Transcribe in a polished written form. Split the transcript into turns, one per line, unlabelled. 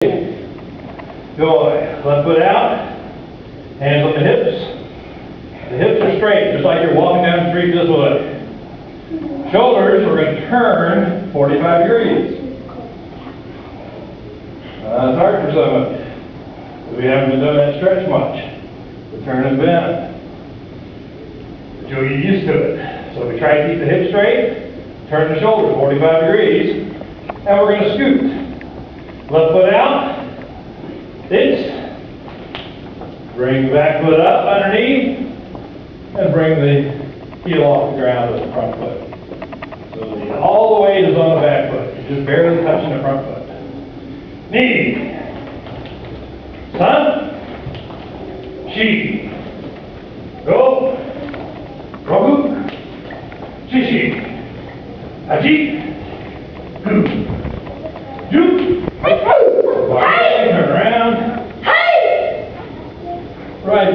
Go left foot out, hands on the hips. The hips are straight, just like you're walking down the street this way. Shoulders, we're going to turn 45 degrees. It's hard for some of you. We haven't been doing that stretch much. The turn and bend. But you'll get used to it. So we try to keep the hips straight, turn the shoulders 45 degrees, and we're going to scoot. Left foot out. Bring the back foot up underneath, and bring the heel off the ground with the front foot. So all the weight is on the back foot. You're just barely touching the front foot. Knee. Sun. Shi. Go. Roku. Shishi. Hachi. Ku. Ju. Turn around. Right.